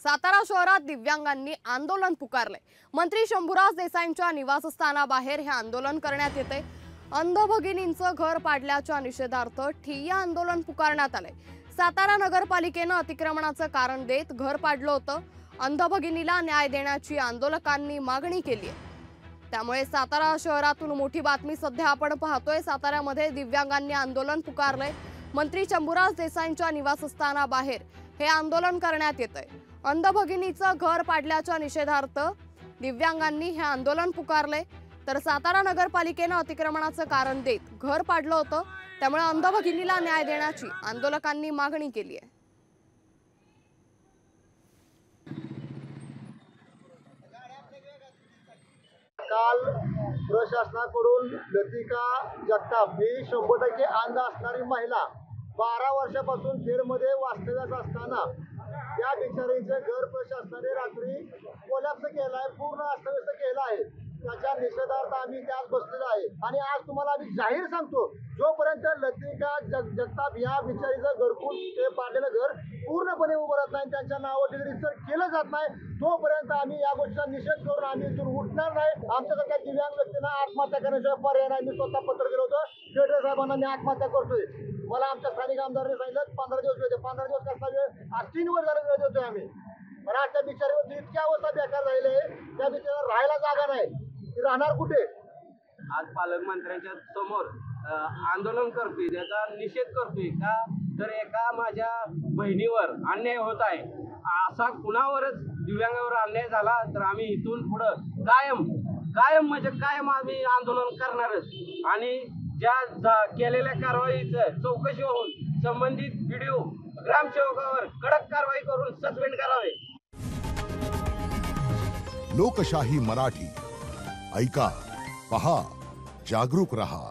सातारा शहरात दिव्यांगांनी आंदोलन पुकारले। मंत्री शंभूराज देसाईंच्या निवासस्थानाबाहेर हे आंदोलन करण्यात येते। अंध भगिनींचं घर पाडल्याच्या निषेधार्थ ठिय्या आंदोलन पुकारण्यात आले। सातारा नगरपालिकेने अतिक्रमणाचं कारण देत घर पाडलं होतं। अंध भगिनीला न्याय देण्याची आंदोलकांनी मागणी केली आहे। त्यामुळे सातारा शहरातून मोठी बातमी सध्या आपण पाहतोय। साताऱ्यामध्ये दिव्यांगांनी आंदोलन पुकारले। मंत्री शंभूराज देसाईंच्या निवासस्थानाबाहेर हे आंदोलन करण्यात येतंय। अंध भगिनीचं घर पाडल्याच्या निषेधार्थ दिव्यांगांनी हे आंदोलन पुकारले। तर सातारा नगरपालिकेने अतिक्रमणाचं कारण देत घर पाडलं होतं। त्यामुळे अंध भगिनीला न्याय देण्याची आंदोलकांनी मागणी केली आहे। काल प्रशासनाकडून लतिका जगताप ही 100% अंध असणारी महिला 12 वर्षापासून खेडमध्ये वास्तव्यास असताना त्या बिचारीचे घर प्रशासनाने रात्री कोलॅप्स केलाय, पूर्ण अस्तव्यस्त केलं आहे। त्याच्या निषेधार्थ आम्ही त्यात बसलेलो आहे आणि आज तुम्हाला आम्ही जाहीर सांगतो, जोपर्यंत लतिका जगताप या बिचारीचं घरकुल ते पाडलेलं घर पूर्णपणे उभं नाही, त्यांच्या नावावर रजिस्टर केलं जात नाही, तोपर्यंत आम्ही या गोष्टीचा निषेध करून आम्ही इथून उठणार नाही। आमच्यासारख्या दिव्यांग व्यक्तींना आत्महत्या करण्याशिवाय पर्याय नाही। मी स्वतः पत्र दिलं होतं फेडरल साहेबांना, मी आत्महत्या करतोय। मला आमच्या स्थानिक आमदारांनी सांगितलं 15 दिवस वेळ, 15 दिवस कसा वेळ, आज 3 वर झाला वेळ देतोय आम्ही। पण आज त्या बिचारीवर इतकी अवस्था बेकार झालेली आहे, त्या बिचारीला राहायला जागा नाही, ती राहणार कुठे? आज पालकमंत्र्यांच्या समोर आंदोलन करतोय, त्याचा निषेध करतोय का तर एका माझ्या बहिणीवर अन्याय होत आहे, असा कुणावरच दिव्यांगावर अन्याय झाला तर आम्ही इथून पुढं कायम म्हणजे कायम आम्ही आंदोलन करणारच। आणि ज्या केलेल्या कारवाईचं चौकशी होऊन संबंधित व्हिडिओ ग्रामसेवकावर कडक कारवाई करून सस्पेंड करावे। लोकशाही मराठी ऐका, पहा, जागरूक रहा।